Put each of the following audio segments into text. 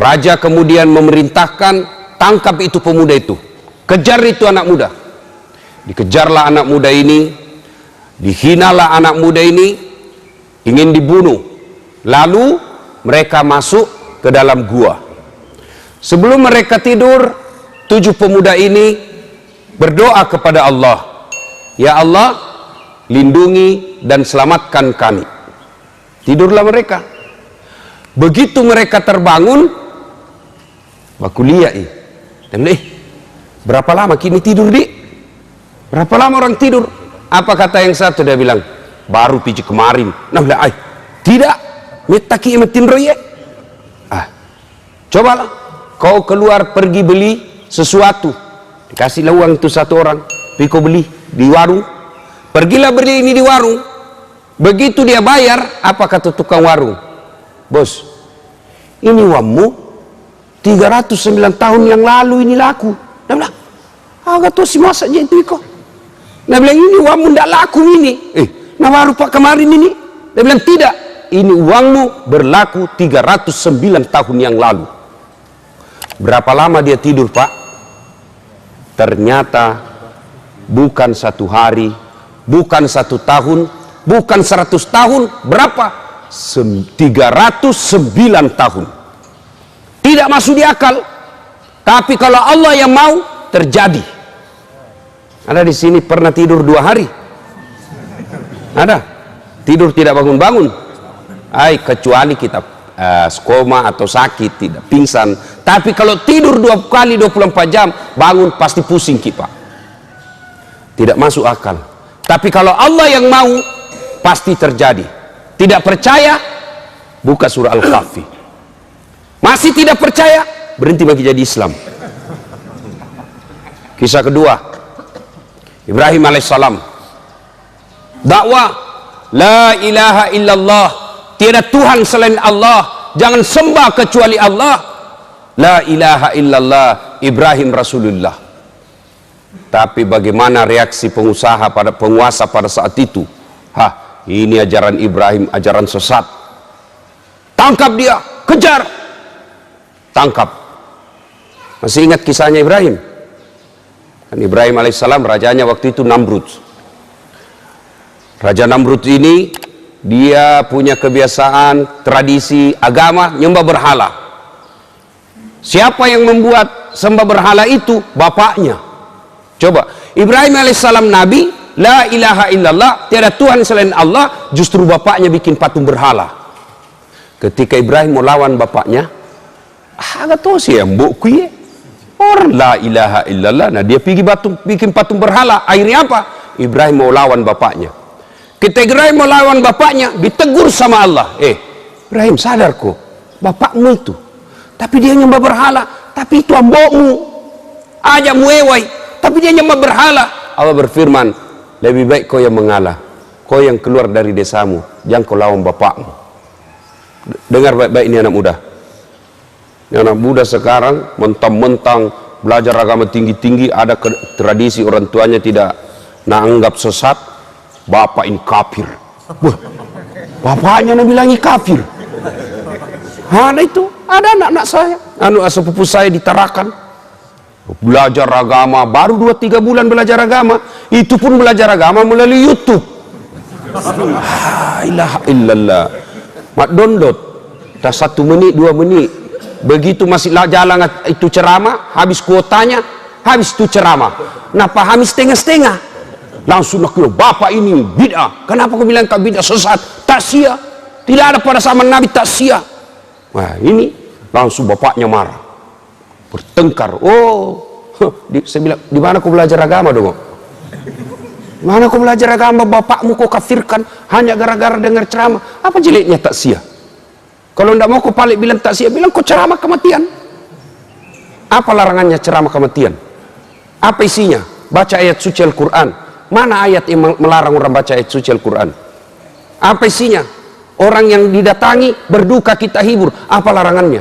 Raja kemudian memerintahkan, tangkap itu pemuda itu, kejar itu anak muda. Dikejarlah anak muda ini, dihinalah anak muda ini, ingin dibunuh. Lalu mereka masuk ke dalam gua. Sebelum mereka tidur, 7 pemuda ini berdoa kepada Allah, ya Allah, lindungi dan selamatkan kami. Tidurlah mereka. Begitu mereka terbangun, bakuliah dan berapa lama kini tidur berapa lama orang tidur? Apa kata yang satu? Dia bilang, baru piji kemarin. Nah bilang, tidak, metaki metin roye. Cobalah kau keluar pergi beli sesuatu, dikasihlah uang itu 1 orang, pergi kau beli di warung. Pergilah beli ini di warung. Begitu dia bayar, apa kata tukang warung? Bos, ini uangmu 309 tahun yang lalu ini laku. Dia bilang, agak tuh si masa aja itu kok. Dia bilang, ini uangmu tidak laku ini. Nah baru pak kemarin ini. Dia bilang, tidak, ini uangmu berlaku 309 tahun yang lalu. Berapa lama dia tidur pak? Ternyata bukan 1 hari, bukan 1 tahun, bukan 100 tahun, berapa? 309 tahun. Tidak masuk di akal. Tapi kalau Allah yang mau, terjadi. Ada di sini pernah tidur 2 hari? Ada? Tidur tidak bangun-bangun? Kecuali kita koma atau sakit, tidak pingsan. Tapi kalau tidur 2 kali 24 jam, bangun pasti pusing kita. Tidak masuk akal. Tapi kalau Allah yang mau, pasti terjadi. Tidak percaya, buka surah Al-Kahfi. Masih tidak percaya, berhenti bagi jadi Islam. Kisah kedua, Ibrahim alaihissalam dakwah, la ilaha illallah, tiada Tuhan selain Allah, jangan sembah kecuali Allah. La ilaha illallah, Ibrahim Rasulullah. Tapi bagaimana reaksi pengusaha pada penguasa pada saat itu? Ini ajaran Ibrahim, ajaran sesat. Tangkap dia, kejar. Tangkap. Masih ingat kisahnya Ibrahim? Dan Ibrahim alaihissalam rajanya waktu itu Namrud. Raja Namrud ini dia punya kebiasaan, tradisi, agama nyembah berhala. Siapa yang membuat sembah berhala itu? Bapaknya. Coba, Ibrahim alaihissalam nabi, la ilaha illallah, tiada Tuhan selain Allah, justru bapaknya bikin patung berhala. Ketika Ibrahim mau lawan bapaknya, agak tahu sih yang mbok kuye. Orang la ilaha illallah, nah dia pergi bikin patung berhala. Akhirnya apa? Ibrahim mau lawan bapaknya. Ketika Ibrahim mau lawan bapaknya, ditegur sama Allah. Ibrahim, sadar kok, bapakmu itu. Tapi dia nyembah berhala. Tapi itu ambokmu. Aja muewai. Tapi dia nyembah berhala. Allah berfirman, lebih baik kau yang mengalah. Kau yang keluar dari desamu. Jangan kau lawan bapakmu. Dengar baik-baik ini anak muda. Ini anak muda sekarang mentang-mentang belajar agama tinggi-tinggi, ada tradisi orang tuanya tidak anggap sesat. Bapak ini kafir. Bapaknya bilangi kafir. Ada itu, ada anak-anak saya, sepupu saya di Tarakan, belajar agama, baru 2-3 bulan belajar agama, itu pun belajar agama melalui YouTube. La ilaha illallah. Mak download, dah 1 menit, 2 menit. Begitu masih jalan itu ceramah, habis kuotanya, habis itu ceramah. Nah pahami setengah-setengah. Langsung nak kira, bapak ini bid'ah. Kenapa kau bilang kau bid'ah, sesat? Tak sia. Tidak ada pada zaman Nabi tak sia. Nah ini langsung bapaknya marah, bertengkar. Saya bilang, di mana kau belajar agama dong? Mana kau belajar agama, bapakmu kau kafirkan hanya gara-gara dengar ceramah. Apa jeleknya tak sia? Kalau tidak mau kau balik bilang tak sia, bilang kau ceramah kematian. Apa larangannya ceramah kematian? Apa isinya? Baca ayat suci Al-Quran. Mana ayat yang melarang orang baca ayat suci Al-Quran? Apa isinya? Orang yang didatangi berduka kita hibur. Apa larangannya?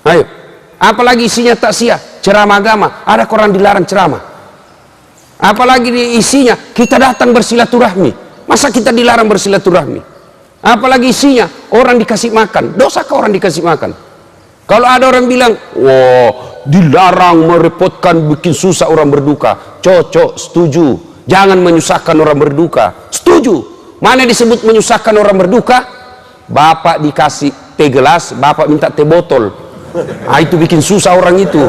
Ayo. Apalagi isinya tak sia, ceramah agama. Ada orang dilarang ceramah. Apalagi isinya kita datang bersilaturahmi. Masa kita dilarang bersilaturahmi? Apalagi isinya orang dikasih makan. Dosakah orang dikasih makan? Kalau ada orang bilang, wah, dilarang, merepotkan, bikin susah orang berduka. Cocok, setuju. Jangan menyusahkan orang berduka. Setuju. Mana disebut menyusahkan orang berduka? Bapak dikasih teh gelas, bapak minta teh botol. Nah, itu bikin susah orang itu.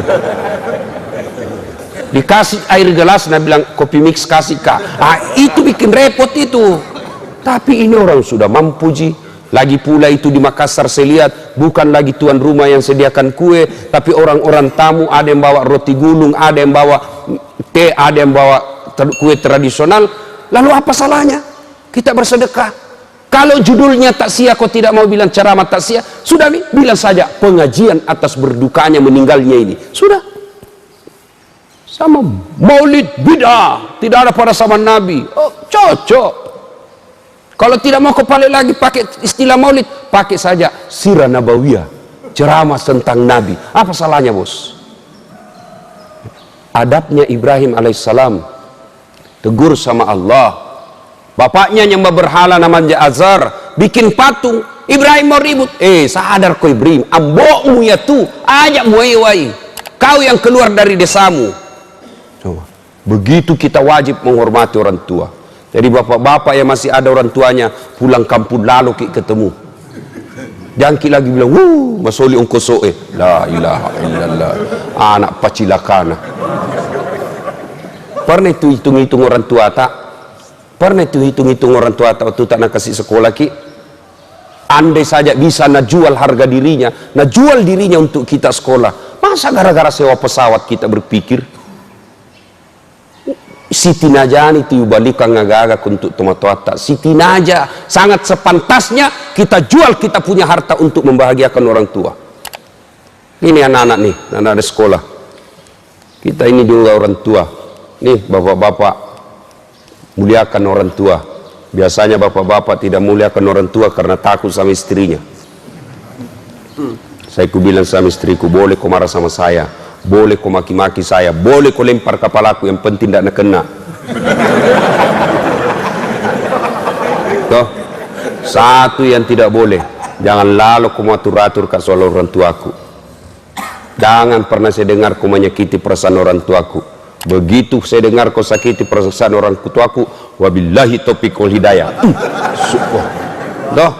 Dikasih air gelas, nah bilang kopi mix kasih kak. Nah, itu bikin repot itu. Tapi ini orang sudah mampu ji. Lagi pula itu di Makassar saya lihat, bukan lagi tuan rumah yang sediakan kue, tapi orang-orang tamu, ada yang bawa roti gulung, ada yang bawa teh, ada yang bawa kue tradisional. Lalu apa salahnya kita bersedekah? Kalau judulnya takziah, kau tidak mau bilang ceramah takziah, sudah bilang saja pengajian atas berdukanya meninggalnya ini. Sudah. Sama maulid bid'ah, tidak ada pada zaman Nabi. Oh, cocok. Kalau tidak mau kepala lagi pakai istilah maulid, pakai saja sirah nabawiyah, ceramah tentang Nabi. Apa salahnya, bos? Adabnya Ibrahim alaihissalam, tegur sama Allah. Bapaknya nyembah berhala namanya Azar, bikin patung. Ibrahim mau ribut. Sadar kau Ibrahim, ambokmu ya tu, ajak muai-wai. Kau yang keluar dari desamu. Coba. Begitu kita wajib menghormati orang tua. Jadi bapak-bapak yang masih ada orang tuanya pulang kampung lalu ketemu. Jangki lagi bilang, masoli ongkosoe. La ilaha illallah. Anak pacilakana. Pernah itu hitung-hitung orang tua tak? Pernah itu hitung-hitung orang tua tak waktu tak nak kasih sekolah ki? Andai saja bisa nak jual harga dirinya, nak jual dirinya untuk kita sekolah. Masa gara-gara sewa pesawat kita berpikir? Siti Najani itu balikan ngagagak untuk tomatoata. Siti Naja sangat sepantasnya kita jual kita punya harta untuk membahagiakan orang tua. Ini anak-anak nih, anak-anak sekolah. Kita ini juga orang tua. Nih bapak-bapak, muliakan orang tua. Biasanya bapak-bapak tidak muliakan orang tua karena takut sama istrinya. Saya bilang sama istriku, boleh kau marah sama saya, boleh kau maki-maki saya, boleh kau lempar kepalaku, yang penting tidak nak kena. Toh, satu yang tidak boleh, jangan lalu kau atur-atur ke soal orang tuaku. Jangan pernah saya dengar kau menyakiti perasaan orang tuaku. Begitu saya dengar kau sakiti perasaan orang tuaku, wabillahi taufiq wal hidayah. Toh,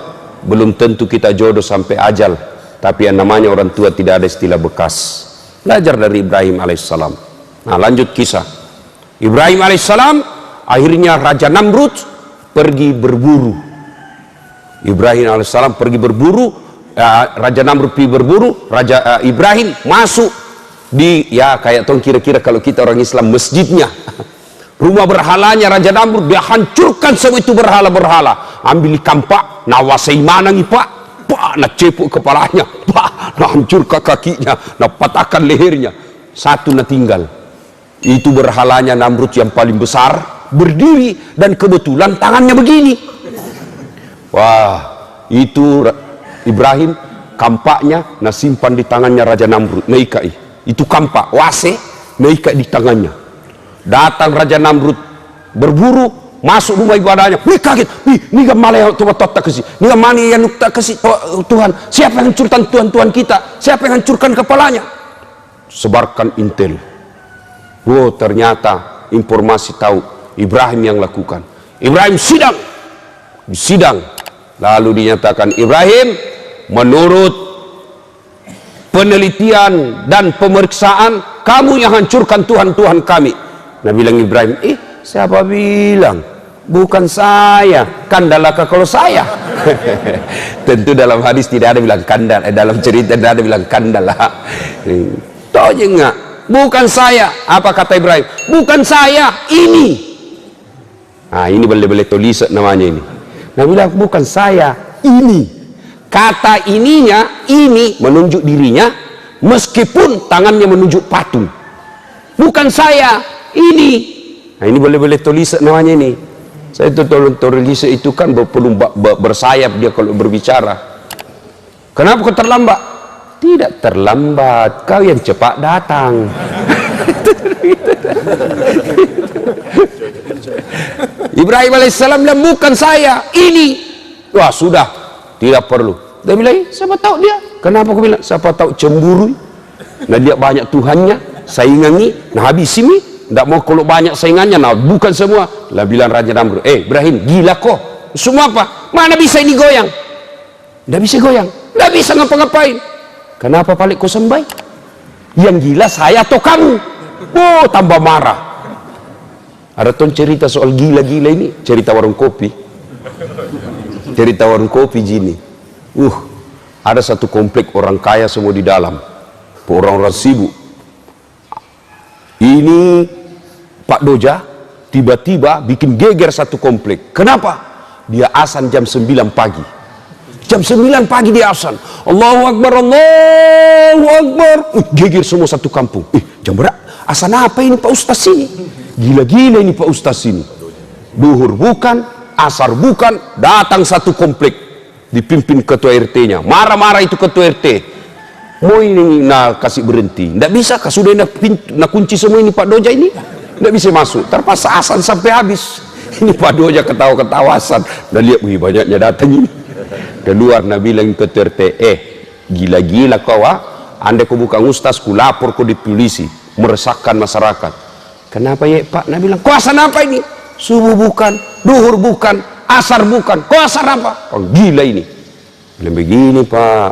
belum tentu kita jodoh sampai ajal, tapi yang namanya orang tua tidak ada istilah bekas. Belajar dari Ibrahim alaihissalam. Nah, lanjut kisah. Ibrahim alaihissalam akhirnya Raja Namrud pergi berburu. Ibrahim alaihissalam pergi berburu, Raja Namrud pergi berburu, Raja Ibrahim masuk di, ya kayak tong kira-kira kalau kita orang Islam, masjidnya. Rumah berhalanya Raja Namrud, dia hancurkan semua itu berhala-berhala. Ambil kampak, nawasai manangi pak, nak cepuk kepalanya, nak hancurkan kakinya, nak patahkan lehernya. Satu nak tinggal. Itu berhalanya Namrud yang paling besar, berdiri, dan kebetulan tangannya begini. Wah, itu Ibrahim, kampaknya nak simpan di tangannya Raja Namrud, naikai. Itu kampak, wase, naikai di tangannya. Datang Raja Namrud, berburu, masuk rumah ibadahnya. Wih kaget, ini gamale yang Tuhan tak kasih, ini gamane yang tak kasih Tuhan. Siapa yang hancurkan Tuhan kita? Siapa yang hancurkan kepalanya? Sebarkan intel. Wow, ternyata informasi tahu Ibrahim yang lakukan. Ibrahim sidang, lalu dinyatakan Ibrahim, menurut penelitian dan pemeriksaan kamu yang hancurkan Tuhan kami. Nah, bilang Ibrahim, siapa bilang? Bukan saya. Kandalaka kalau saya. Tentu dalam hadis tidak ada bilang kandal, dalam cerita tidak ada bilang kandala. Tahu je enggak? Bukan saya. Apa kata Ibrahim? Bukan saya, ini. Nah, ini boleh tulis namanya ini. Nah, bilang bukan saya, ini. Kata ininya, ini menunjuk dirinya, meskipun tangannya menunjuk patung. Bukan saya, ini. Nah, ini boleh tulis namanya ini. Saya tulis itu kan perlu bersayap dia kalau berbicara. Kenapa kau terlambat? Tidak terlambat, kau yang cepat datang. Ibrahim alaihissalam bilang bukan saya, ini. Wah sudah, tidak perlu. Dia bilang, siapa tahu dia. Kenapa aku bilang? Siapa tahu cemburu. Nah dia banyak Tuhannya, saingannya, nah habis ini, tidak mau kalau banyak saingannya, nah bukan semua. Lah bilang Raja Namrud, Ibrahim, gila kok. Semua apa? Mana bisa ini goyang? Tidak bisa goyang, tidak bisa ngapa-ngapain. Kenapa paling kau sembah? Yang gila saya atau kamu? Oh, tambah marah. Ada tuh cerita soal gila-gila ini, cerita warung kopi. Cerita warung kopi gini. Ada satu komplek orang kaya semua di dalam, orang-orang sibuk. Ini Pak Doja tiba-tiba bikin geger satu komplek. Kenapa? Dia azan jam 9 pagi. Jam 9 pagi dia azan. Allahu Akbar, Allahu Akbar. Geger semua satu kampung. Jam berapa? Azan apa ini Pak Ustaz ini? Gila-gila ini Pak Ustaz ini. Duhur bukan, asar bukan, datang satu komplek. Dipimpin ketua RT-nya, marah-marah itu ketua RT. Mau ini nak kasih berhenti, tidak bisa, sudah nak kunci semua ini Pak Doja ini, tidak bisa masuk, terpaksa asan sampai habis. Ini Pak Doja ketawa-ketawa asan, dan lihat, wih banyaknya datang ini. Keluar, nak bilang ketua RT, gila-gila kau andai kau bukan ustaz, ku lapor kau di polisi, meresahkan masyarakat. Kenapa ya Pak? Nak bilang, kau asan apa ini? Subuh bukan, duhur bukan, asar bukan, kau asar apa? Oh, gila ini. Bilang begini Pak,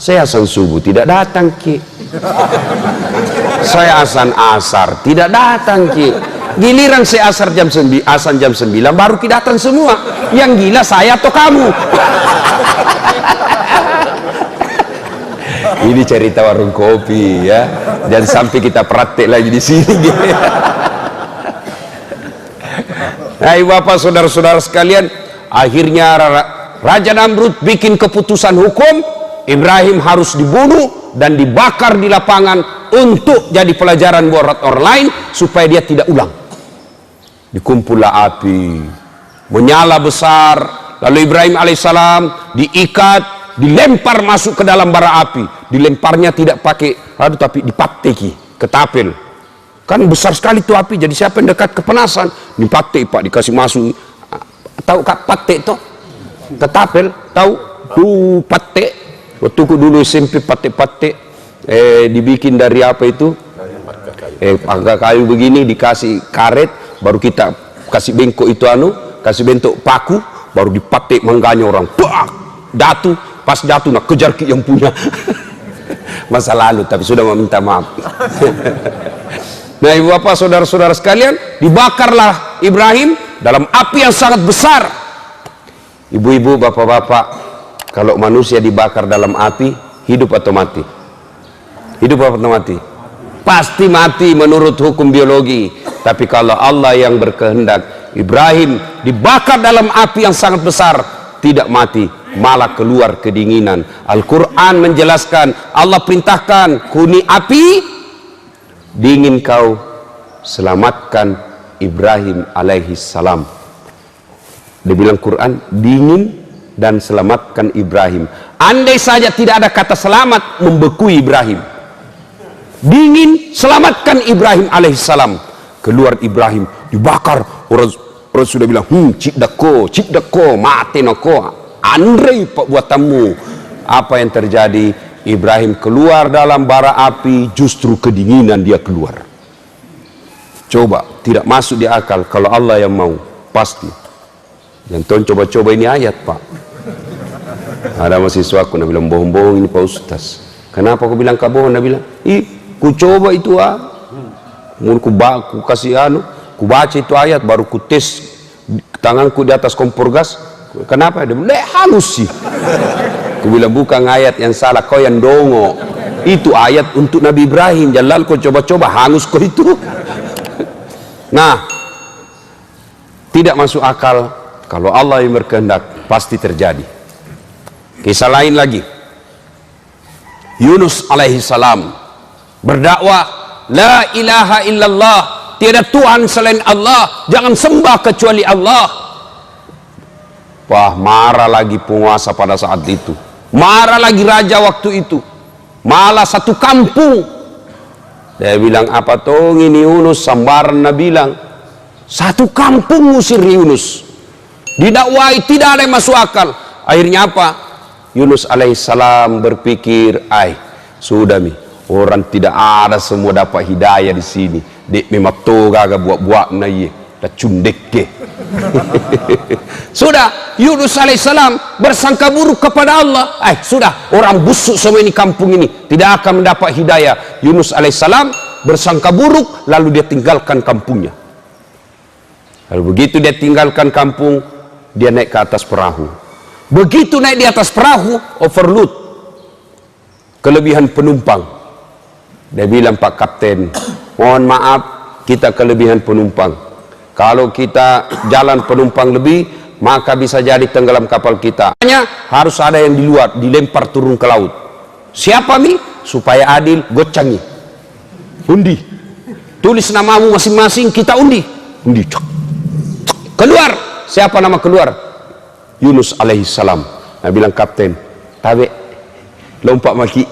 saya asan subuh tidak datang Ki. Saya asan asar tidak datang Ki. Giliran saya asar asan jam 9 baru Ki datang semua. Yang gila saya atau kamu? Ini cerita warung kopi ya. Dan sampai kita praktek lagi di sini. Hai Bapak saudara-saudara sekalian, akhirnya Raja Namrud bikin keputusan hukum, Ibrahim harus dibunuh dan dibakar di lapangan untuk jadi pelajaran buat orang lain supaya dia tidak ulang. Dikumpullah api, menyala besar, lalu Ibrahim alaihissalam diikat, dilempar masuk ke dalam bara api. Dilemparnya tidak pakai radu tapi dipateki, ketapel. Kan besar sekali tuh api, jadi siapa yang dekat kepanasan dipatek Pak, dikasih masuk. Tahu kak patek tuh? Ketapel, tahu? Patek. Waktu dulu SMP patek-patek dibikin dari apa itu? Pakai kayu begini, dikasih karet, baru kita kasih bengkok itu kasih bentuk paku, baru dipatek mangganya orang. Bah! Jatuh, pas jatuh nak kejar yang punya. Masa lalu, tapi sudah meminta maaf. Nah ibu bapak saudara-saudara sekalian, dibakarlah Ibrahim dalam api yang sangat besar. Ibu-ibu bapak-bapak, kalau manusia dibakar dalam api, hidup atau mati? Hidup atau mati? Pasti mati menurut hukum biologi. Tapi kalau Allah yang berkehendak, Ibrahim dibakar dalam api yang sangat besar, tidak mati, malah keluar kedinginan. Al-Quran menjelaskan, Allah perintahkan, kuni api, dingin kau, selamatkan Ibrahim alaihi salam. Dia bilang Quran, dingin dan selamatkan Ibrahim. Andai saja tidak ada kata selamat, membekui Ibrahim. Dingin, selamatkan Ibrahim alaihi salam. Keluar Ibrahim, dibakar. Orang sudah bilang, cik dako, mati nako. Andre pak buatanmu. Apa yang terjadi? Ibrahim keluar dalam bara api, justru kedinginan dia keluar. Coba, tidak masuk di akal. Kalau Allah yang mau, pasti. Yang tuan coba-coba ini ayat Pak. Ada mahasiswa aku, nak bilang bohong-bohong ini Pak Ustaz. Kenapa aku bilang kau bohong? Nak bilang, ku coba itu ku kasih ku baca itu ayat, baru ku tes tanganku di atas kompor gas. Kenapa? Dia bilang, halus sih. Aku bilang bukan ayat yang salah, kau yang dongo. Itu ayat untuk Nabi Ibrahim. Jalal kau coba-coba hangus kau itu. Nah, tidak masuk akal. Kalau Allah yang berkehendak, pasti terjadi. Kisah lain lagi, Yunus alaihi salam berdakwah, la ilaha illallah, tiada Tuhan selain Allah, jangan sembah kecuali Allah. Wah, marah lagi penguasa pada saat itu, marah lagi raja waktu itu, malah satu kampung. Dia bilang, apa toh ini Yunus? Sambarna bilang, satu kampung ngusir Yunus, didakwai tidak ada yang masuk akal. Akhirnya apa? Yunus alaihissalam berpikir, sudah mi, orang tidak ada semua dapat hidayah di sini. Dek memang toga buat-buat na ye, dah cundek ke. Sudah, Yunus alaihissalam bersangka buruk kepada Allah. Sudah, orang busuk semua ini kampung ini tidak akan mendapat hidayah. Yunus alaihissalam bersangka buruk, lalu dia tinggalkan kampungnya. Lalu begitu dia tinggalkan kampung, dia naik ke atas perahu. Begitu naik di atas perahu, overload, kelebihan penumpang. Dia bilang, Pak Kapten, mohon maaf, kita kelebihan penumpang. Kalau kita jalan penumpang lebih, maka bisa jadi tenggelam kapal kita. Hanya harus ada yang di luar, dilempar turun ke laut. Siapa mi? Supaya adil, gocangi. Undi. Tulis namamu masing-masing, kita undi. Undi. Keluar. Siapa nama keluar? Yunus alaihissalam. Nah, bilang Kapten, tabe, lompat maki.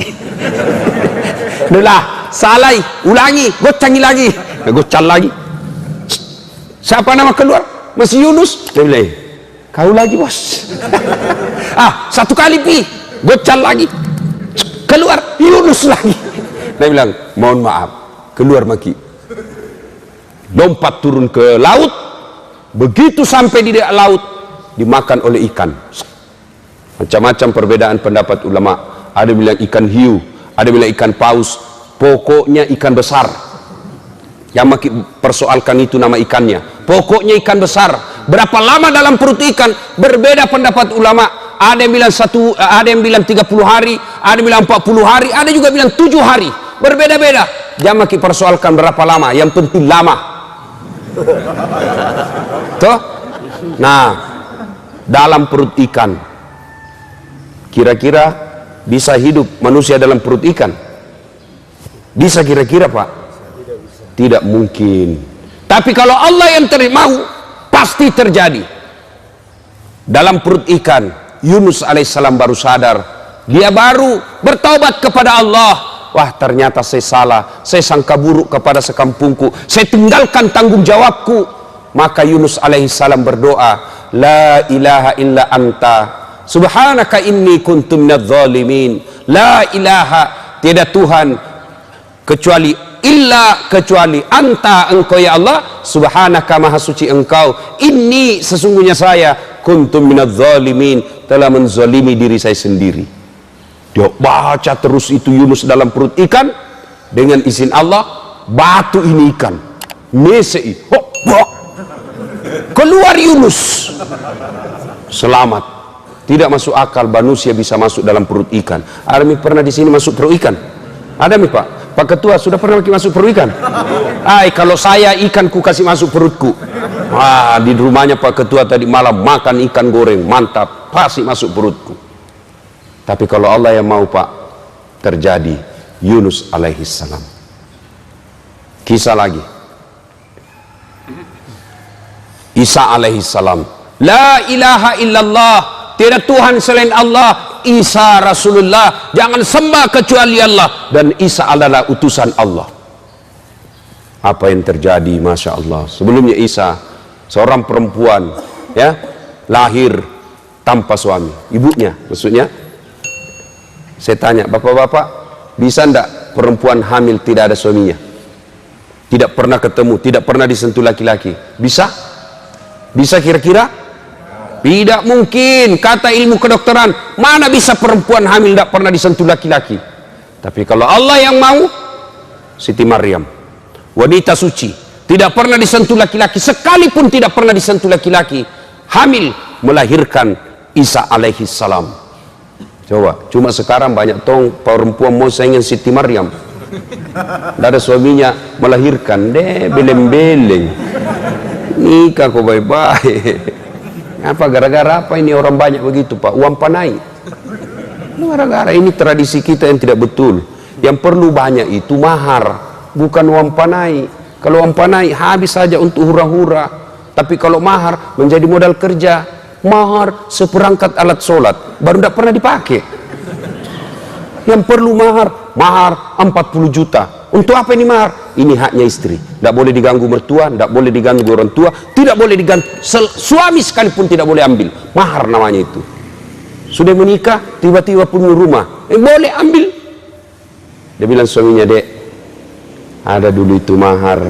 Itulah, salai, ulangi, gocangi lagi. Gocan lagi. Siapa nama keluar? Masih Yunus. Dia bilang, kau lagi bos. Satu kali pi, gocan lagi. Keluar, Yunus lagi. Dia bilang, mohon maaf, keluar maki. Lompat turun ke laut. Begitu sampai di laut, dimakan oleh ikan. Macam-macam perbedaan pendapat ulama. Ada bilang ikan hiu, ada bilang ikan paus. Pokoknya ikan besar. Yang maki persoalkan itu nama ikannya. Pokoknya ikan besar. Berapa lama dalam perut ikan? Berbeda pendapat ulama. Ada yang bilang ada yang bilang 30 hari, ada yang bilang 40 hari, ada juga bilang 7 hari. Berbeda-beda. Jangan maki persoalkan berapa lama, yang penting lama. Tuh. Nah, dalam perut ikan, kira-kira bisa hidup manusia dalam perut ikan? Bisa kira-kira, Pak? Tidak mungkin. Tapi kalau Allah yang mau, pasti terjadi. Dalam perut ikan, Yunus alaihissalam baru sadar. Dia baru bertaubat kepada Allah. Wah, ternyata saya salah. Saya sangka buruk kepada sekampungku. Saya tinggalkan tanggung jawabku. Maka Yunus alaihissalam berdoa, La ilaha illa anta, subhanaka inni kuntu minadz zalimin. La ilaha, tiada Tuhan kecuali anta, engkau ya Allah, subhanaka, maha suci engkau, inni, sesungguhnya saya, kuntum minadz zalimin, telah menzalimi diri saya sendiri. Dia baca terus itu Yunus dalam perut ikan. Dengan izin Allah, batu ini ikan mesei, keluar Yunus, selamat. Tidak masuk akal manusia bisa masuk dalam perut ikan. Ada mi pernah di sini masuk perut ikan? Ada mi, Pak? Pak Ketua sudah pernah masuk perut ikan? Kalau saya ikan ku kasih masuk perutku. Di rumahnya Pak Ketua tadi malam makan ikan goreng, mantap, pasti masuk perutku. Tapi kalau Allah yang mau, Pak, terjadi. Yunus alaihissalam. Kisah lagi. Isa alaihissalam. La ilaha illallah, tiada Tuhan selain Allah. Isa Rasulullah, jangan sembah kecuali Allah, dan Isa adalah utusan Allah. Apa yang terjadi? Masya Allah. Sebelumnya Isa seorang perempuan, ya, lahir tanpa suami, ibunya maksudnya. Saya tanya, bapak-bapak, bisa ndak perempuan hamil tidak ada suaminya, tidak pernah ketemu, tidak pernah disentuh laki-laki? Bisa? Bisa kira-kira? Tidak mungkin. Kata ilmu kedokteran, mana bisa perempuan hamil tidak pernah disentuh laki-laki? Tapi kalau Allah yang mau, Siti Maryam, wanita suci, tidak pernah disentuh laki-laki, sekalipun tidak pernah disentuh laki-laki, hamil, melahirkan Isa alaihissalam. Coba, cuma sekarang banyak perempuan mau saingin Siti Maryam, tidak ada suaminya, melahirkan, beleng-beleng, nikah kok baik-baik. Apa gara-gara apa ini orang banyak begitu, Pak? Uang panai. Gara-gara ini tradisi kita yang tidak betul. Yang perlu banyak itu mahar, bukan uang panai. Kalau uang panai habis saja untuk hura-hura. Tapi kalau mahar menjadi modal kerja. Mahar seperangkat alat sholat, baru tidak pernah dipakai. Yang perlu mahar 40 juta. Untuk apa ini mahar? Ini haknya istri. Tidak boleh diganggu mertua, tidak boleh diganggu orang tua, tidak boleh diganggu suami sekalipun tidak boleh ambil. Mahar namanya itu. Sudah menikah, tiba-tiba punya rumah. Boleh ambil. Dia bilang suaminya, dek, ada dulu itu mahar.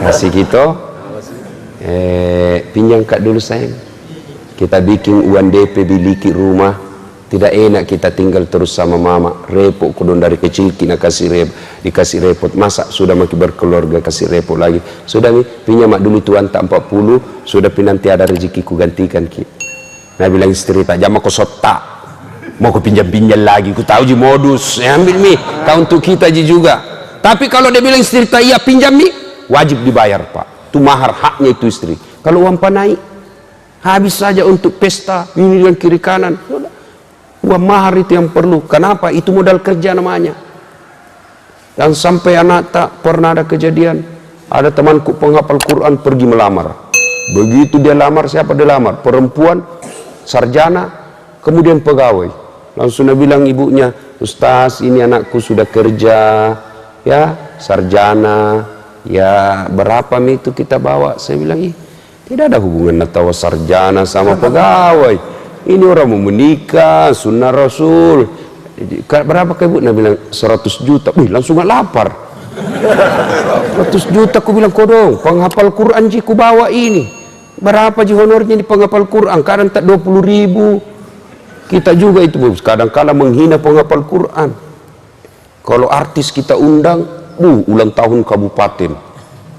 Kasih kita. Pinjam kak dulu sayang. Kita bikin uang DP biliki rumah. Tidak enak kita tinggal terus sama mama. Repot kudun dari kecil kita dikasih repot. Masa sudah makin berkeluarga kasih repot lagi. Sudah nih pinjam mak dulu tuan tak 40. Sudah nanti ada rezeki ku gantikan ki. Nah bilang istri tak jam aku sotak. Mau ku pinjam-pinjam lagi. Ku tahu ji modus. Ambil mi. Kau untuk kita ji juga. Tapi kalau dia bilang istri tak iya pinjam mi, wajib dibayar pak. Itu mahar haknya itu istri. Kalau uang panai habis saja untuk pesta ini dan kiri kanan. Uang mahar itu yang perlu. Kenapa? Itu modal kerja namanya. Dan sampai anak tak pernah ada kejadian. Ada temanku penghafal Quran pergi melamar. Begitu dia lamar, siapa dia lamar? Perempuan, sarjana, kemudian pegawai. Langsung dia bilang ibunya, Ustaz ini anakku sudah kerja, ya sarjana, ya berapa mi itu kita bawa? Saya bilang, tidak ada hubungan antara sarjana sama pegawai. Ini orang mau menikah, sunnah Rasul. Berapa ke ibu? Nah bilang 100 juta. Wih, langsung gak lapar. 100 juta ku bilang kodong, penghafal Quran ji ku bawa ini. Berapa ji honornya di penghafal Quran? Kadang tak 20.000. Kita juga itu kadang-kala menghina penghafal Quran. Kalau artis kita undang, ulang tahun kabupaten.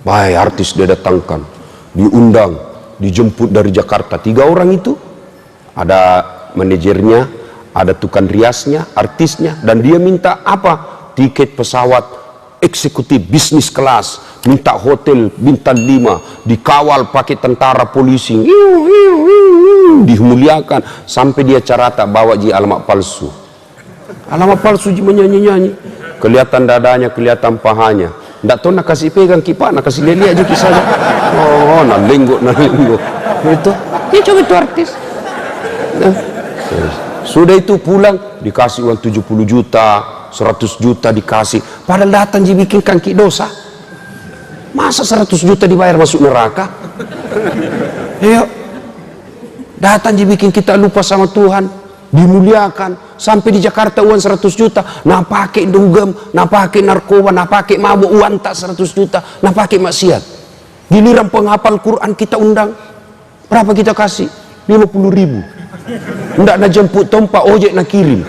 Baik, artis dia datangkan, diundang, dijemput dari Jakarta. 3 orang itu. Ada manajernya, ada tukang riasnya, artisnya, dan dia minta apa? Tiket pesawat eksekutif bisnis kelas, minta hotel bintang 5, dikawal pakai tentara polisi, dimuliakan sampai dia carata bawa ji alamat palsu. Alamat palsu ji menyanyi-nyanyi, kelihatan dadanya, kelihatan pahanya. Ndak tahu nak kasih pegang kipak, nak kasih lihat aja kisahnya. Oh, nalenggok. Itu, dia coba itu artis. Sudah itu pulang dikasih uang 70 juta 100 juta dikasih, padahal datang ji bikin kaki dosa. Masa 100 juta dibayar masuk neraka? Ayo datang ji bikin kita lupa sama Tuhan, dimuliakan sampai di Jakarta uang 100 juta nah pakai dugem, nah pakai narkoba, nah pakai mabuk, uang tak 100 juta nah pakai maksiat. Giliran penghafal Quran kita undang, berapa kita kasih? 50.000. Ndak nak jemput tompak ojek nak kirim.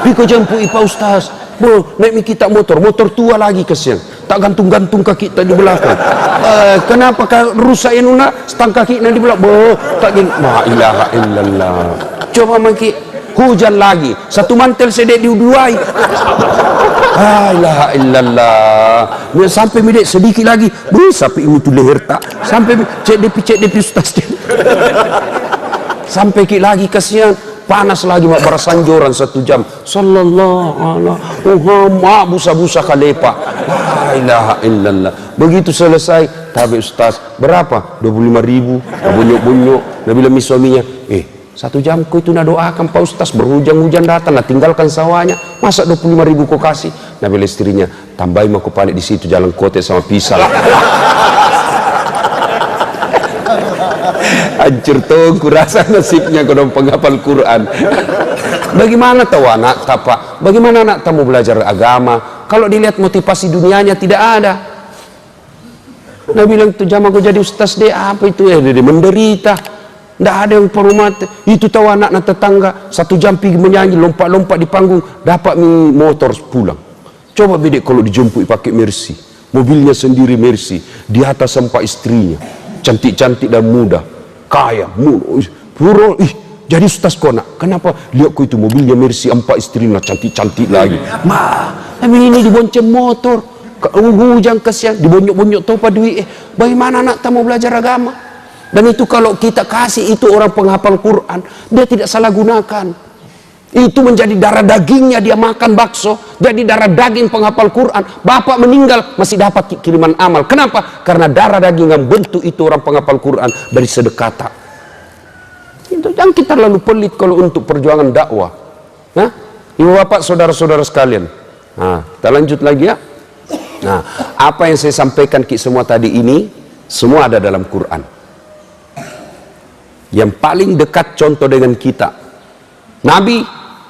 Piko jemput ipa ustaz. Naik kita motor tua lagi kesian. Tak gantung-gantung kaki tak di belakang. Kenapa rusak yang nak stang kaki nak di belakang? Tak gini. La ilaha illallah. Coba maki hujan lagi. Satu mantel sedek diuduai. La ilaha illallah. Sampai midek sedikit lagi. Sampai ini tu leher tak. Sampai cek depi ustaz dia. Sampai lagi kasihan, panas lagi mak berasanjoran 1 jam. Sallallahu alaihi Muhammad busa-busa kalepa. La ilaha illallah. Begitu selesai, tabi ustaz, berapa? 25.000. Bunyuk-bunyuk. Nabi bilang suaminya, 1 jam kau itu nak doakan Pak Ustaz, berhujan-hujan datang, nak tinggalkan sawahnya, masa 25.000 kau kasih? Nabi bilang istrinya, tambahin aku balik di situ jalan kote sama pisang. Hancur tuh kurasa nasibnya kodong penghafal Quran. Bagaimana tahu anak tak, bagaimana anak tak mau belajar agama kalau dilihat motivasi dunianya tidak ada? Nah bilang itu jam aku jadi ustaz deh, apa itu dia menderita, tidak ada yang perumat. Itu tahu anak tetangga 1 jam pergi menyanyi lompat-lompat di panggung dapat motor pulang. Coba bedek kalau dijemput pakai Mercy, mobilnya sendiri Mercy, di atas 4 istrinya, cantik-cantik dan muda, kaya, jadi ustaz kau nak. Kenapa? Lihat kau itu mobilnya Mercy 4 istrinya cantik-cantik lagi. Tapi ini dibonceng motor, hujan kesian, dibonyok-bonyok topa duit. Bagaimana anak tak mau belajar agama? Dan itu kalau kita kasih itu orang penghafal Quran, dia tidak salah gunakan. Itu menjadi darah dagingnya, dia makan bakso, jadi darah daging penghafal Quran. Bapak meninggal masih dapat kiriman amal. Kenapa? Karena darah daging yang bentuk itu orang penghafal Quran dari sedekah. Itu jangan kita terlalu pelit kalau untuk perjuangan dakwah. Nah, ibu bapak saudara-saudara sekalian. Nah, kita lanjut lagi ya. Nah, apa yang saya sampaikan semua tadi ini semua ada dalam Quran. yang paling dekat contoh dengan kita. Nabi,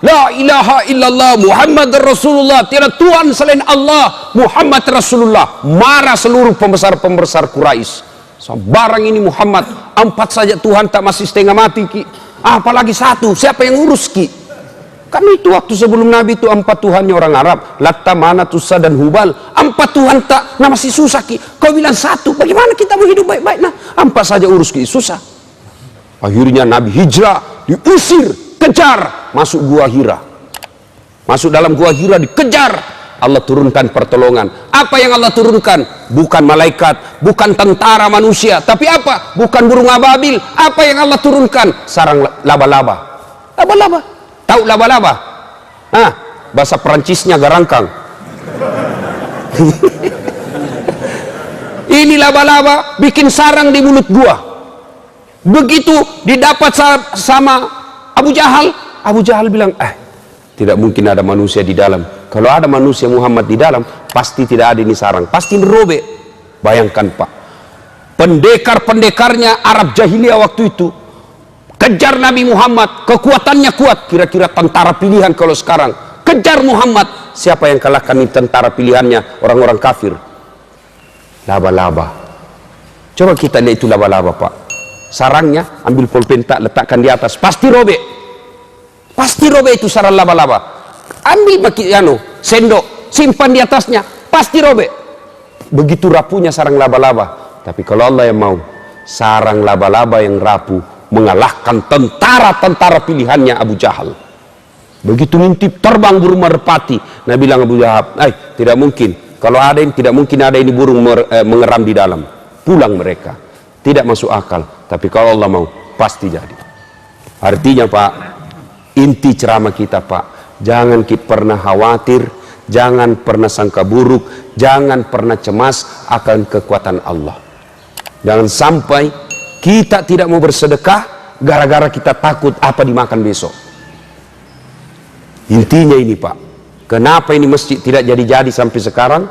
la ilaha illallah Muhammad Rasulullah, tiada Tuhan selain Allah, Muhammad Rasulullah. Marah seluruh pembesar-pembesar Quraisy. Barang ini Muhammad, 4 saja Tuhan tak masih setengah mati ki, apalagi 1, siapa yang urus ki? Kan itu waktu sebelum Nabi itu 4 Tuhannya orang Arab, Latta, Manat, Uzza dan Hubal. 4 Tuhan tak, nah masih susah ki. Kau bilang 1, bagaimana kita mau hidup baik-baik? Nah 4 saja urus ki, susah. Akhirnya Nabi hijrah, diusir, kejar, masuk gua Hira. Masuk dalam gua Hira, dikejar. Allah turunkan pertolongan. Apa yang Allah turunkan? Bukan malaikat, bukan tentara manusia, tapi apa? Bukan burung ababil. Apa yang Allah turunkan? Sarang laba-laba. Laba-laba. Tahu laba-laba? Bahasa Perancisnya garangkang. Ini laba-laba bikin sarang di mulut gua. Begitu didapat sama Abu Jahal, Abu Jahal bilang, tidak mungkin ada manusia di dalam. Kalau ada manusia Muhammad di dalam, pasti tidak ada ini sarang, pasti merobek. Bayangkan Pak, pendekar-pendekarnya Arab jahiliyah waktu itu kejar Nabi Muhammad, kekuatannya kuat, kira-kira tentara pilihan kalau sekarang. Kejar Muhammad, siapa yang kalahkan ini tentara pilihannya? Orang-orang kafir. Laba-laba. Coba kita lihat itu laba-laba Pak. Sarangnya ambil pulpen, letakkan di atas, pasti robek. Pasti robek itu sarang laba-laba. Ambil sendok, simpan di atasnya, pasti robek. Begitu rapuhnya sarang laba-laba. Tapi kalau Allah yang mau, sarang laba-laba yang rapuh mengalahkan tentara-tentara pilihannya Abu Jahal. Begitu ngintip, terbang burung merpati. Nah bilang Abu Jahal, tidak mungkin. Kalau ada yang tidak mungkin ada ini burung mengeram di dalam. Pulang mereka. Tidak masuk akal. Tapi kalau Allah mau, pasti jadi. Artinya Pak, inti ceramah kita Pak, jangan kita pernah khawatir, jangan pernah sangka buruk, jangan pernah cemas akan kekuatan Allah. Jangan sampai kita tidak mau bersedekah gara-gara kita takut apa dimakan besok. Intinya ini Pak, kenapa ini masjid tidak jadi-jadi sampai sekarang?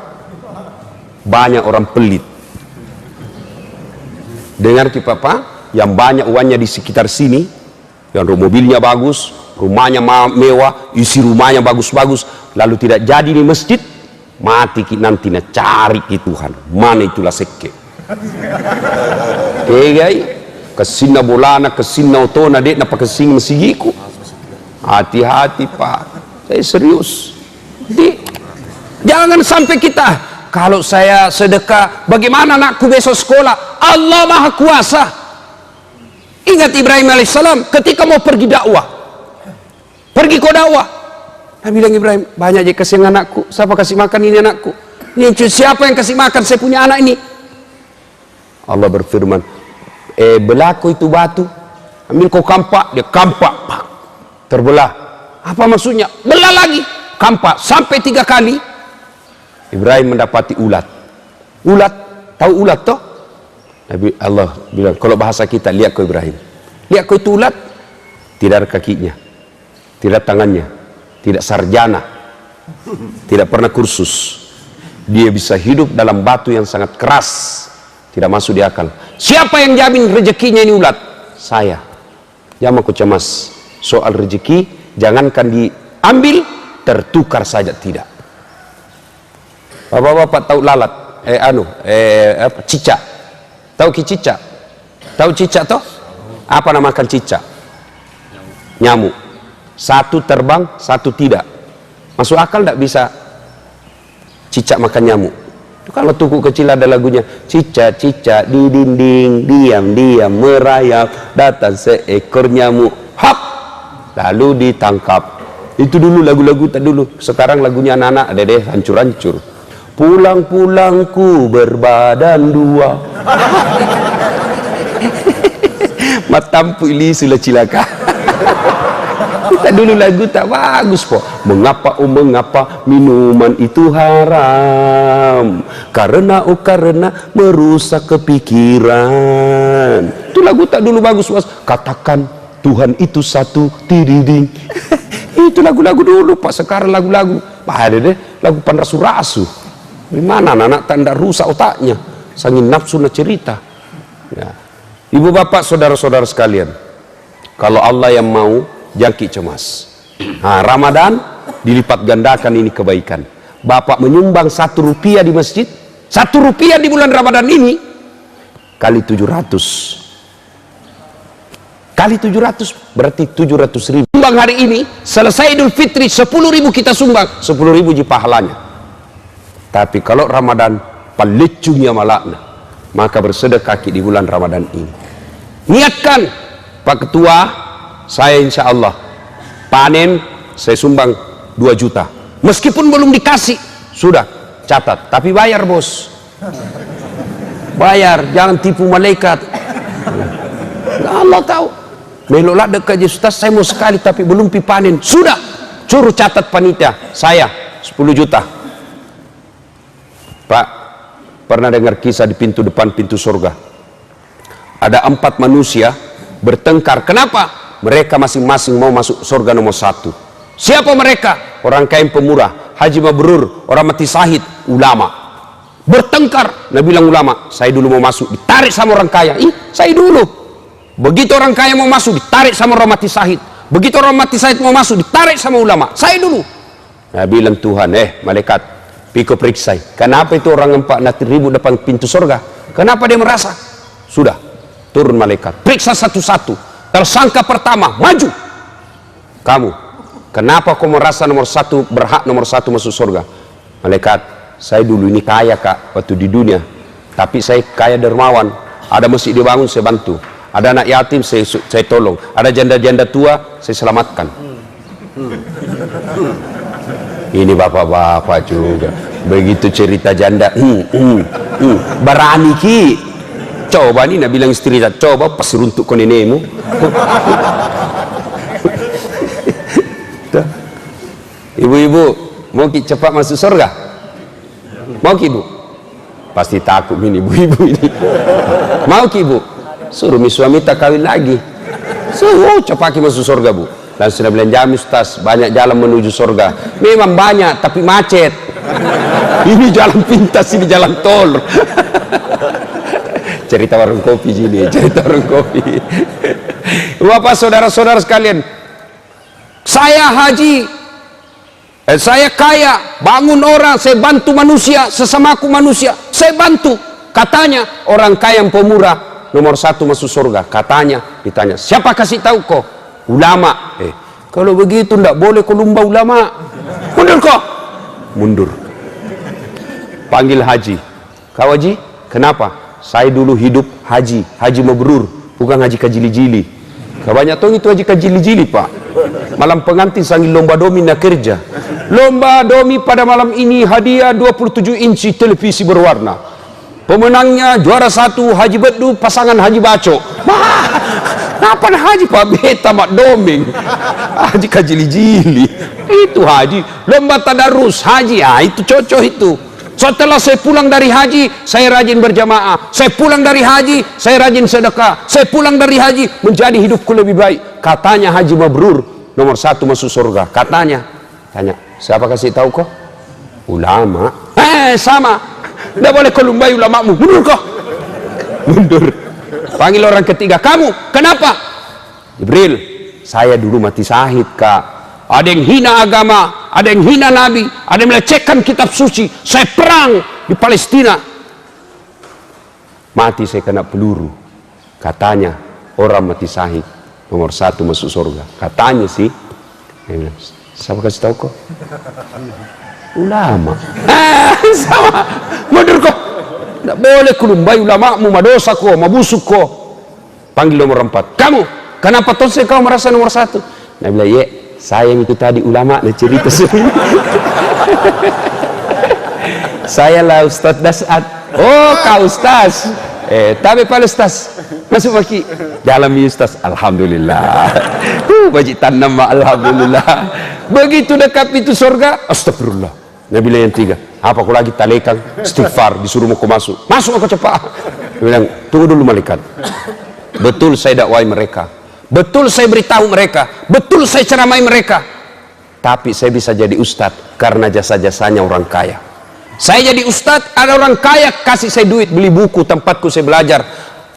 Banyak orang pelit. Dengar kita Pak, yang banyak uangnya di sekitar sini, yang mobilnya bagus, rumahnya mewah, isi rumahnya bagus-bagus, lalu tidak jadi di masjid, mati nanti cari ke Tuhan, mana itulah seke. Gai, kesina bolana, kesina otona dek napa kesing mesigiku. Hati-hati Pak, saya serius. Jangan sampai kita, kalau saya sedekah, bagaimana anakku besok sekolah? Allah Maha Kuasa. Ingat Ibrahim alaihissalam ketika mau pergi dakwah, pergi ke dakwah, Nabi bilang Ibrahim, banyak aja kasih anakku, siapa kasih makan ini anakku? Ini siapa yang kasih makan saya punya anak ini? Allah berfirman, belaku itu batu, ambil kau kampak, dia kampak, terbelah. Apa maksudnya? Belah lagi, kampak, sampai 3 kali. Ibrahim mendapati ulat. Ulat, tahu ulat toh? Nabi Allah bilang, kalau bahasa kita, lihat kau Ibrahim, lihat kau itu ulat, tidak ada kakinya, tidak tangannya, tidak sarjana, tidak pernah kursus, dia bisa hidup dalam batu yang sangat keras, tidak masuk di akal. Siapa yang jamin rezekinya ini ulat? Saya. Jangan aku cemas soal rezeki, jangankan diambil, tertukar saja tidak. Bapak-bapak tahu lalat, cicak. Tahu ki cicak? Tahu cicak toh? Apa namakan cicak? Nyamuk. Satu terbang, satu tidak. Masuk akal tidak bisa cicak makan nyamuk? Kalau tuku kecil ada lagunya, cicak-cicak di dinding, diam-diam merayap, datang seekor nyamuk, hap, lalu ditangkap. Itu dulu lagu-lagu tak dulu. Sekarang lagunya anak-anak ada deh hancur-hancur. Pulang-pulangku berbadan 2. Matampu ili sulah cilaka. Kita dulu lagu tak bagus po. Mengapa mengapa minuman itu haram? Karena merusak kepikiran. Itu lagu tak dulu bagus Mas. Katakan Tuhan itu satu, tiriding. Itu lagu-lagu dulu Pak. Sekarang lagu-lagu ada deh lagu panrasu-rasu. Gimana anak-anak tanda rusak otaknya, sangin nafsu na cerita. Ya. Ibu bapak saudara-saudara sekalian, kalau Allah yang mau, jangkik cemas. Nah, Ramadan dilipat gandakan ini kebaikan. Bapak menyumbang 1 rupiah di masjid, 1 rupiah di bulan Ramadan ini kali 700 kali 700 berarti 700.000. Sumbang hari ini, selesai Idul Fitri 10.000 kita sumbang, 10.000 ji pahalanya. Tapi kalau Ramadan palecunya malakna, maka bersedekah di bulan Ramadan ini. Niatkan, Pak Ketua, saya insya Allah panen, saya sumbang 2 juta. Meskipun belum dikasih, sudah catat, tapi bayar bos, bayar, jangan tipu malaikat. Allah tahu. Meloklah dekat Ustaz, saya mau sekali tapi belum panen, sudah suruh catat panitia, saya 10 juta. Pak, pernah dengar kisah di pintu depan pintu surga? Ada 4 manusia bertengkar. Kenapa? Mereka masing-masing mau masuk surga nomor 1. Siapa mereka? Orang kaya pemurah, haji mabrur, orang mati syahid, ulama. Bertengkar. Nah bilang ulama, saya dulu mau masuk, ditarik sama orang kaya. Ih, saya dulu. Begitu orang kaya mau masuk, ditarik sama orang mati syahid. Begitu orang mati syahid mau masuk, ditarik sama ulama. Saya dulu. Nah bilang Tuhan, malaikat, piko periksa. Kenapa itu orang 4.000 depan pintu surga? Kenapa dia merasa? Sudah, turun malaikat. Periksa satu-satu. Tersangka pertama, maju. Kamu, kenapa kau merasa nomor 1, berhak nomor 1 masuk surga? Malaikat, saya dulu ini kaya kak, waktu di dunia. Tapi saya kaya dermawan. Ada masjid dibangun, saya bantu. Ada anak yatim, saya tolong. Ada janda-janda tua, saya selamatkan. Ini bapak-bapak juga. Begitu cerita janda, berani ki. Coba nih, nak bilang istri, coba pasir untuk kau nenekmu. Ibu-ibu, mau ki cepat masuk surga? Mau ki bu? Pasti takut ini ibu-ibu ini. Mau ki bu? Suruh suami tak kawin lagi. Suruh cepat ki masuk surga bu. Langsung sudah bilang, jam Ustaz, banyak jalan menuju surga. Memang banyak, tapi macet. Ini jalan pintas, ini jalan tol. Cerita warung kopi sini, cerita warung kopi. Bapak saudara-saudara sekalian, saya haji, saya kaya, bangun orang, saya bantu manusia, sesamaku manusia, saya bantu. Katanya orang kaya yang pemurah nomor 1 masuk surga. Katanya, ditanya, siapa kasih tahu kau? Ulama. Kalau begitu tidak boleh kau lumba ulama. Mundur kau. Mundur. Panggil haji. Kau haji? Kenapa? Saya dulu hidup haji, haji mabrur, bukan haji kajili-jili. Kebanyak tong itu haji kajili-jili pak. Malam pengantin sanggil lomba domi nak kerja. Lomba domi pada malam ini hadiah 27 inci televisi berwarna. Pemenangnya juara 1 Haji Bedu, pasangan Haji Baco. Kenapa haji pak beta mak doming? Haji kajili-jili. Itu haji. Lomba tadarus haji, itu cocok itu. Setelah saya pulang dari haji, saya rajin berjamaah. Saya pulang dari haji, saya rajin sedekah. Saya pulang dari haji, menjadi hidupku lebih baik. Katanya haji mabrur, nomor 1 masuk surga. Katanya. Tanya, siapa kasih tahu kok? Ulama. Sama. Tidak boleh kau lumbai ulamamu. Mundur kau. Mundur. Panggil orang ketiga. Kamu, kenapa? Jibril, saya dulu mati syahid kak. Ada yang hina agama, ada yang hina nabi, ada yang melecehkan kitab suci. Saya perang di Palestina, mati saya kena peluru. Katanya orang mati syahid nomor 1 masuk surga. Katanya sih. Siapa kasih tahu kok? Ulama. Sama. Mundur kok. Tidak boleh kulumbai ulamamu, madosa kok, mabusuk kok. Panggil nomor 4. Kamu, kenapa tonse kau merasa nomor 1? Nah bilang, saya yang itu tadi ulama, nah cerita sendiri. Saya lah Ustaz Dasat. Oh, kau Ustaz. Tapi Pak Ustaz, masuk lagi. Dalam Ustaz, alhamdulillah. Bajik tanam, alhamdulillah. Begitu dekat pintu surga, astagfirullah. Nabi yang 3, apa kau lagi talekang, istighfar, disuruh mau kau masuk. Masuk aku cepat. Dia bilang, tunggu dulu malaikat. Betul saya dakwai mereka. Betul saya beritahu mereka. Betul saya ceramai mereka. Tapi saya bisa jadi ustadz karena jasa-jasanya orang kaya. Saya jadi ustadz, ada orang kaya kasih saya duit, beli buku, tempatku saya belajar.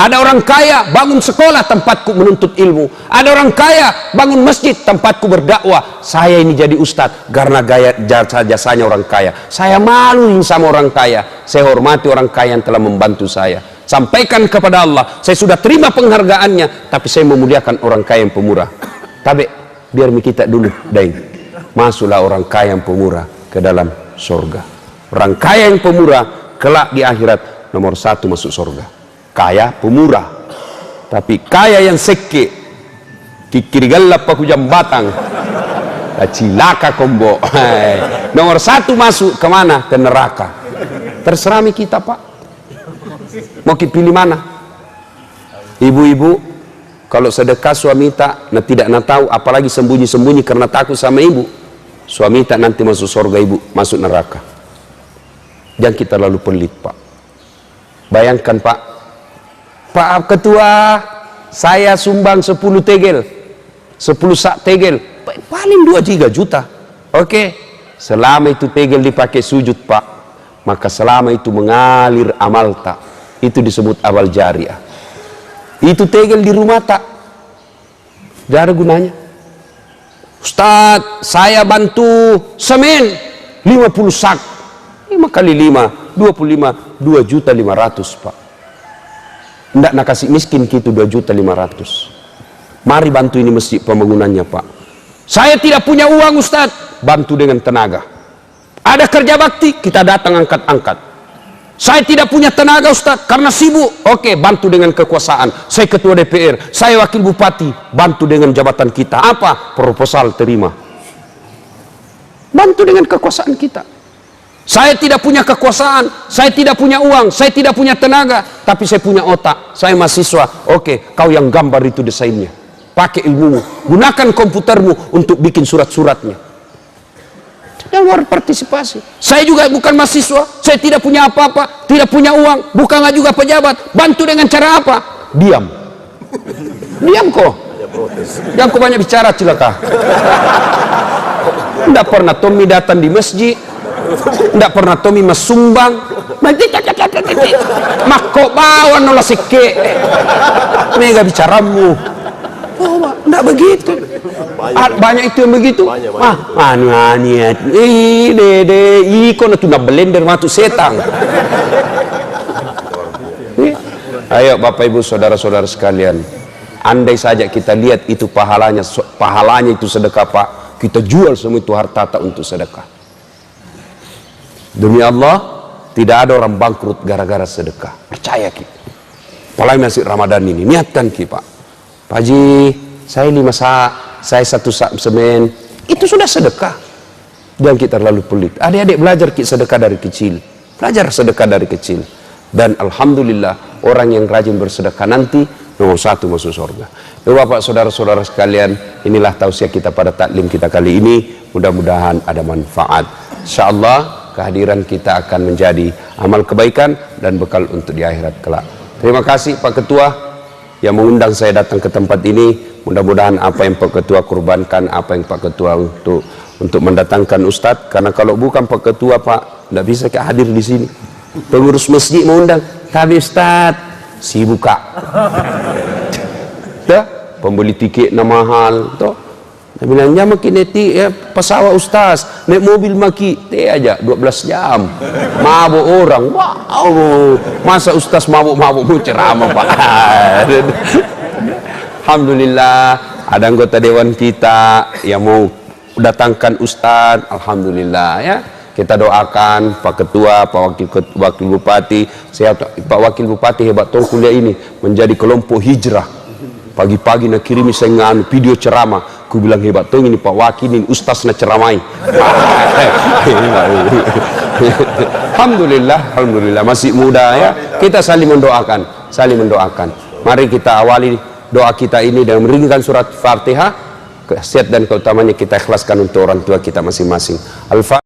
Ada orang kaya bangun sekolah, tempatku menuntut ilmu. Ada orang kaya bangun masjid, tempatku berdakwah. Saya ini jadi ustadz karena gaya jasanya orang kaya. Saya malu sama orang kaya. Saya hormati orang kaya yang telah membantu saya. Sampaikan kepada Allah, saya sudah terima penghargaannya, tapi saya memuliakan orang kaya yang pemurah. Tapi biar kita dulu, Daeng. Masuklah orang kaya yang pemurah ke dalam surga. Orang kaya yang pemurah kelak di akhirat nomor 1 masuk surga. Kaya pemurah, tapi kaya yang seke kikirigalap paku jambatan cilaka kombo. Nomor 1 masuk kemana? Ke neraka. Terserah kita, Pak, mau pilih mana? Ibu-ibu kalau sedekah suami tak tidak tahu, apalagi sembunyi-sembunyi karena takut sama ibu, suami tak nanti masuk surga, ibu masuk neraka. Jangan kita lalu pelit, Pak. Bayangkan, Pak Ketua, saya sumbang 10 tegel, 10 sak tegel, paling 2-3 juta. Oke, selama itu tegel dipakai sujud, Pak, maka selama itu mengalir amal tak, itu disebut amal jariah. Itu tegel di rumah tak, tidak ada gunanya. Ustadz, saya bantu semen 50 sak, 5 kali 5, 25, 2.500.000, Pak. Tidak nak kasih miskin gitu 2.500.000. Mari bantu ini masjid pembangunannya, Pak. Saya tidak punya uang, Ustadz, bantu dengan tenaga. Ada kerja bakti, kita datang angkat-angkat. Saya tidak punya tenaga, Ustadz, karena sibuk. Oke, bantu dengan kekuasaan. Saya ketua DPR, saya wakil bupati, bantu dengan jabatan kita. Apa? Proposal terima. Bantu dengan kekuasaan kita. Saya tidak punya kekuasaan, saya tidak punya uang, saya tidak punya tenaga, tapi saya punya otak, saya mahasiswa. Oke, kau yang gambar itu desainnya, pakai ilmumu, gunakan komputermu untuk bikin surat-suratnya. Dan berpartisipasi. Saya juga bukan mahasiswa, saya tidak punya apa-apa, tidak punya uang, bukan juga pejabat. Bantu dengan cara apa? Diam. Diam kok. Jangan kau banyak bicara, cilaka. Tidak pernah Tommy datang di masjid, tidak pernah Tommy masumbang. Mak kok bawa nolah sike. Mega bicaramu. Oh, tidak begitu. Banyak itu yang begitu. Aniat. Dede, ikon itu nak blender matu setang. Ayo Bapak Ibu saudara-saudara sekalian, andai saja kita lihat itu pahalanya itu sedekah, Pak, kita jual semua itu harta tak untuk sedekah. Demi Allah, tidak ada orang bangkrut gara-gara sedekah. Percaya Ki. Apalagi masih Ramadan ini, niatkan Ki, Pak. Pak Haji, saya 5 sak, saya 1 sak semen, itu sudah sedekah. Jangan kita terlalu pelit. Adik-adik belajar Ki sedekah dari kecil. Belajar sedekah dari kecil. Dan Alhamdulillah, orang yang rajin bersedekah nanti nomor 1 masuk surga. Bapak saudara-saudara sekalian, inilah tausiah kita pada taklim kita kali ini. Mudah-mudahan ada manfaat. InsyaAllah kehadiran kita akan menjadi amal kebaikan dan bekal untuk di akhirat kelak. Terima kasih Pak Ketua yang mengundang saya datang ke tempat ini. Mudah-mudahan apa yang Pak Ketua kurbankan, apa yang Pak Ketua untuk mendatangkan Ustadz, karena kalau bukan Pak Ketua, Pak, tidak bisa hadir di sini. Pengurus masjid mengundang, tapi Ustadz sibuk Kak. Pembeli tiket mahal, toh. Dia bilang, ya makin neti ya pesawat Ustaz, naik mobil maki, aja 12 jam. Mabuk orang, wow. Masa Ustaz mabuk-mabuk mau ceramah, Pak. Alhamdulillah, ada anggota dewan kita yang mau datangkan Ustaz. Alhamdulillah ya. Kita doakan Pak Ketua, Pak Wakil Bupati. Saya Pak Wakil Bupati hebat tuh kuliah ini menjadi kelompok hijrah. Pagi-pagi nak kirimi saya video ceramah. Ku bilang hebat tuh ini Pak Wakil, ini Ustaz nak ceramai. Alhamdulillah, alhamdulillah masih muda ya. Kita saling mendoakan, saling mendoakan. Mari kita awali doa kita ini dengan meringkan surat Fatihah. Khasiat dan keutamanya kita ikhlaskan untuk orang tua kita masing-masing. Al-Fatihah.